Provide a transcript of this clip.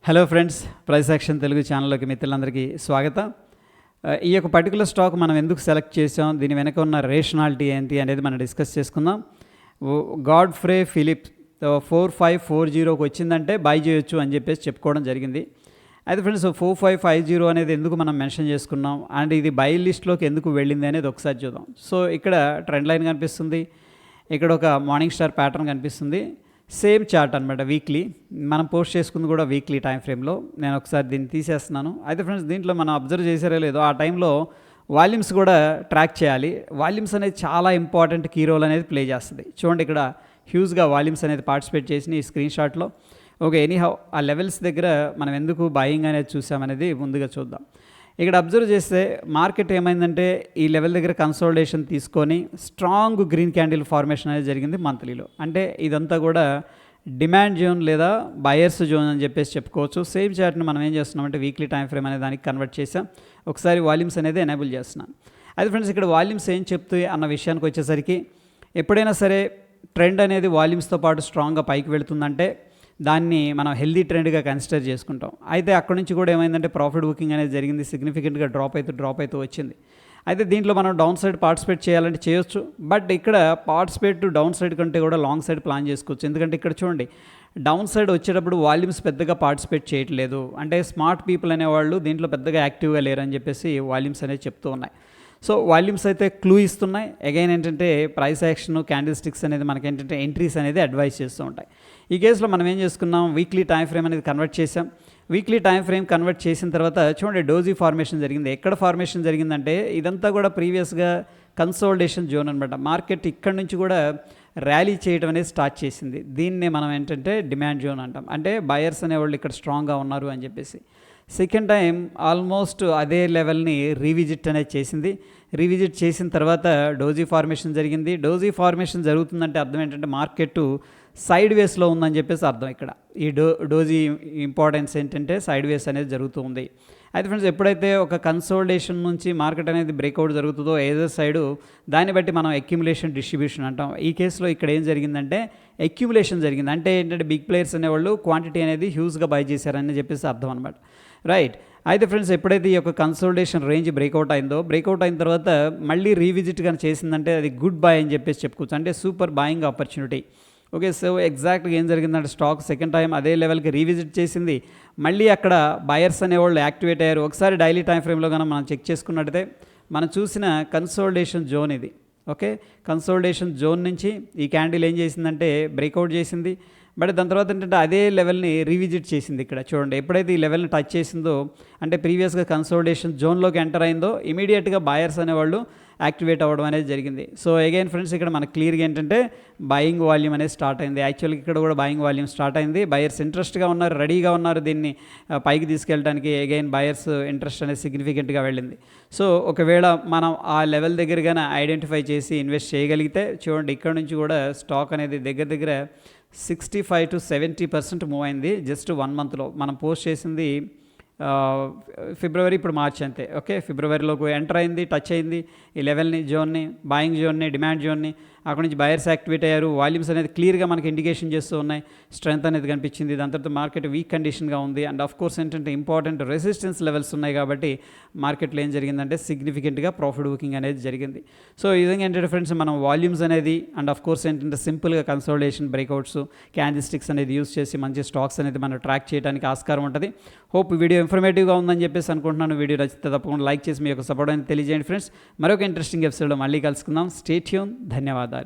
Hello friends, price action Telugu ఛానల్లోకి మిత్రులందరికీ స్వాగతం. ఈ యొక్క పర్టికులర్ స్టాక్ మనం ఎందుకు సెలెక్ట్ చేసాం, దీని వెనక ఉన్న రేషనాలిటీ ఏంటి అనేది మనం డిస్కస్ చేసుకుందాం. గాడ్ఫ్రే ఫిలిప్స్ 4540కి వచ్చిందంటే బై చేయొచ్చు అని చెప్పేసి చెప్పుకోవడం జరిగింది. అయితే ఫ్రెండ్స్ 4550 అనేది ఎందుకు మనం మెన్షన్ చేసుకున్నాం అండ్ ఇది బై లిస్ట్లోకి ఎందుకు వెళ్ళింది అనేది ఒకసారి చూద్దాం. సో ఇక్కడ ట్రెండ్ లైన్ కనిపిస్తుంది, ఇక్కడ ఒక మార్నింగ్ స్టార్ ప్యాటర్న్ కనిపిస్తుంది. సేమ్ చార్ట్ అనమాట, వీక్లీ మనం పోస్ట్ చేసుకుంది కూడా వీక్లీ టైం ఫ్రేమ్లో. నేను ఒకసారి దీన్ని తీసేస్తున్నాను. అయితే ఫ్రెండ్స్ దీంట్లో మనం అబ్జర్వ్ చేసారో లేదో, ఆ టైంలో వాల్యూమ్స్ కూడా ట్రాక్ చేయాలి. వాల్యూమ్స్ అనేది చాలా ఇంపార్టెంట్ కీ రోల్ అనేది ప్లే చేస్తుంది. చూడండి, ఇక్కడ హ్యూజ్గా వాల్యూమ్స్ అనేది పార్టిసిపేట్ చేసిన ఈ స్క్రీన్ షాట్లో. ఓకే, ఎనీహౌ ఆ లెవెల్స్ దగ్గర మనం ఎందుకు బయింగ్ అనేది చూసామనేది ముందుగా చూద్దాం. ఇక్కడ అబ్జర్వ్ చేస్తే మార్కెట్ ఏమైందంటే ఈ లెవెల్ దగ్గర కన్సోలిడేషన్ తీసుకొని స్ట్రాంగ్ గ్రీన్ క్యాండిల్ ఫార్మేషన్ అనేది జరిగింది మంత్లీలో. అంటే ఇదంతా కూడా డిమాండ్ జోన్ లేదా బయర్స్ జోన్ అని చెప్పేసి చెప్పుకోవచ్చు. సేమ్ చార్ట్ని మనం ఏం చేస్తున్నామంటే వీక్లీ టైం ఫ్రేమ్ అనే దానికి కన్వర్ట్ చేసాం. ఒకసారి వాల్యూమ్స్ అనేది ఎనేబుల్ చేస్తున్నాను. అయితే ఫ్రెండ్స్ ఇక్కడ వాల్యూమ్స్ ఏం చెప్తాయి అన్న విషయానికి వచ్చేసరికి, ఎప్పుడైనా సరే ట్రెండ్ అనేది వాల్యూమ్స్తో పాటు స్ట్రాంగ్గా పైకి వెళుతుందంటే దాన్ని మనం హెల్దీ ట్రెండ్గా కన్సిడర్ చేసుకుంటాం. అయితే అక్కడ నుంచి కూడా ఏమైందంటే ప్రాఫిట్ బుకింగ్ అనేది జరిగింది, సిగ్నిఫికెంట్గా డ్రాప్ అవుతూ వచ్చింది. అయితే దీంట్లో మనం డౌన్ సైడ్ పార్టిసిపేట్ చేయాలంటే చేయొచ్చు, బట్ ఇక్కడ పార్టిసిపేట్ డౌన్ సైడ్ కంటే కూడా లాంగ్ సైడ్ ప్లాన్ చేసుకోవచ్చు. ఎందుకంటే ఇక్కడ చూడండి, డౌన్ సైడ్ వచ్చేటప్పుడు వాల్యూమ్స్ పెద్దగా పార్టిసిపేట్ చేయట్లేదు. అంటే స్మార్ట్ పీపుల్ అనేవాళ్ళు దీంట్లో పెద్దగా యాక్టివ్గా లేరని చెప్పేసి వాల్యూమ్స్ అనేది చెప్తూ ఉన్నాయి. సో వాల్యూమ్స్ అయితే క్లూ ఇస్తున్నాయి. అగైన్ ఏంటంటే ప్రైస్ యాక్షన్, క్యాండిల్ స్టిక్స్ అనేది మనకేంటంటే ఎంట్రీస్ అనేది అడ్వైస్ చేస్తూ ఉంటాయి. ఈ కేసులో మనం ఏం చేసుకున్నాం, వీక్లీ టైం ఫ్రేమ్ అనేది కన్వర్ట్ చేసాం. వీక్లీ టైం ఫ్రేమ్ కన్వర్ట్ చేసిన తర్వాత చూడండి, డోజీ ఫార్మేషన్ జరిగింది. ఎక్కడ ఫార్మేషన్ జరిగిందంటే ఇదంతా కూడా ప్రీవియస్గా కన్సోలిడేషన్ జోన్ అనమాట. మార్కెట్ ఇక్కడ నుంచి కూడా ర్యాలీ చేయడం అనేది స్టార్ట్ చేసింది. దీన్నే మనం ఏంటంటే డిమాండ్ జోన్ అంటాం. అంటే బయర్స్ అనేవాళ్ళు ఇక్కడ స్ట్రాంగ్గా ఉన్నారు అని చెప్పేసి. సెకండ్ టైం ఆల్మోస్ట్ అదే లెవెల్ని రీవిజిట్ అనేది చేసింది. రీవిజిట్ చేసిన తర్వాత డోజీ ఫార్మేషన్ జరిగింది. డోజీ ఫార్మేషన్ జరుగుతుందంటే అర్థం ఏంటంటే మార్కెట్ సైడ్ వేస్లో ఉందని చెప్పేసి అర్థం. ఇక్కడ ఈ డోజీ ఇంపార్టెన్స్ ఏంటంటే సైడ్ వేస్ అనేది జరుగుతూ ఉంది. అయితే ఫ్రెండ్స్ ఎప్పుడైతే ఒక కన్సోలిడేషన్ నుంచి మార్కెట్ అనేది బ్రేక్అవుట్ జరుగుతుందో ఏదర్ సైడు, దాన్ని బట్టి మనం అక్యుములేషన్ డిస్ట్రిబ్యూషన్ అంటాం. ఈ కేసులో ఇక్కడ ఏం జరిగిందంటే అక్యుములేషన్ జరిగింది. అంటే ఏంటంటే బిగ్ ప్లేయర్స్ అనేవాళ్ళు క్వాంటిటీ అనేది హ్యూజ్గా బై చేశారని చెప్పేసి అర్థం అనమాట. రైట్. అయితే ఫ్రెండ్స్ ఎప్పుడైతే ఈ యొక్క కన్సోలిడేషన్ రేంజ్ బ్రేక్అవుట్ అయిన తర్వాత మళ్ళీ రీవిజిట్ కానీ చేసిందంటే అది గుడ్ బై అని చెప్పేసి చెప్పుకోవచ్చు. అంటే super buying opportunity. Okay, so ఎగ్జాక్ట్గా ఏం జరిగిందంటే స్టాక్ సెకండ్ టైం అదే లెవెల్కి రీవిజిట్ చేసింది. మళ్ళీ అక్కడ బయర్స్ అనేవాళ్ళు యాక్టివేట్ అయ్యారు. ఒకసారి డైలీ టైం ఫ్రేమ్లో కానీ మనం చెక్ చేసుకున్నట్టయితే మనం చూసిన కన్సోలిడేషన్ జోన్ ఇది. ఓకే, కన్సోలిడేషన్ జోన్ నుంచి ఈ క్యాండిల్ ఏం చేసిందంటే బ్రేక్అవుట్ చేసింది. బట్ దాని తర్వాత ఏంటంటే అదే లెవెల్ని రీవిజిట్ చేసింది. ఇక్కడ చూడండి, ఎప్పుడైతే ఈ లెవెల్ని టచ్ చేసిందో అంటే ప్రీవియస్గా కన్సోలిడేషన్ జోన్లోకి ఎంటర్ అయిందో ఇమీడియట్గా బయర్స్ అనేవాళ్ళు యాక్టివేట్ అవ్వడం అనేది జరిగింది. సో అగైన్ ఫ్రెండ్స్ ఇక్కడ మనకు క్లియర్గా ఏంటంటే బయింగ్ వాల్యూమ్ అనేది స్టార్ట్ అయింది. యాక్చువల్గా ఇక్కడ కూడా బయింగ్ వాల్యూమ్ స్టార్ట్ అయింది. బయర్స్ ఇంట్రెస్ట్గా ఉన్నారు, రెడీగా ఉన్నారు దీన్ని పైకి తీసుకెళ్ళడానికి. అగైన్ బయర్స్ ఇంట్రెస్ట్ అనేది సిగ్నిఫికెంట్గా వెళ్ళింది. సో ఒకవేళ మనం ఆ లెవెల్ దగ్గరగానే ఐడెంటిఫై చేసి ఇన్వెస్ట్ చేయగలిగితే చూడండి, ఇక్కడ నుంచి కూడా స్టాక్ అనేది దగ్గర 65 to 70% మూవ్ అయింది జస్ట్ 1 మంత్లో. మనం పోస్ట్ చేసింది ఫిబ్రవరి, ఇప్పుడు మార్చ్ అంతే. ఓకే, ఫిబ్రవరిలోకి ఎంటర్ అయింది, టచ్ అయింది ఈ లెవెల్ని, జోన్ని, బాయింగ్ జోన్ని, డిమాండ్ జోన్ని. అక్కడ నుంచి బయర్స్ యాక్టివేట్ అయ్యారు. వాల్యూమ్స్ అనేది క్లియర్గా మనకి ఇండికేషన్ చేస్తూ ఉన్నాయి. స్ట్రెంత్ అనేది కనిపించింది. దాని తర్వాత మార్కెట్ వీక్ కండిషన్గా ఉంది. అండ్ ఆఫ్ కోర్స్ ఏంటంటే ఇంపార్టెంట్ రెసిస్టెన్స్ లెవెల్స్ ఉన్నాయి కాబట్టి మార్కెట్లో ఏం జరిగిందంటే సిగ్నిఫికెంట్గా ప్రాఫిట్ బుకింగ్ అనేది జరిగింది. సో ఈ విధంగా ఏంటంటే ఫ్రెండ్స్ మనం వాల్యూమ్స్ అనేది అండ్ ఆఫ్ కోర్స్ ఏంటంటే సింపుల్గా కన్సోలిడేషన్, బ్రేక్అవుట్స్, క్యాండిల్ స్టిక్స్ అనేది యూస్ చేసి మంచి స్టాక్స్ అనేది మనం ట్రాక్ చేయడానికి ఆస్కారం ఉంటుంది. హోప్ వీడియో ఇన్ఫర్మేటివ్గా ఉందని చెప్పేసి అనుకుంటున్నాను. వీడియో నచ్చితే తప్పకుండా లైక్ చేసి మీ యొక్క సపోర్ట్ అనేది తెలియజేయండి ఫ్రెండ్స్. మరొక ఇంట్రెస్టింగ్ ఎపిసోడ్లో మళ్ళీ కలుసుకుందాం. Stay tune. ధన్యవాదాలు.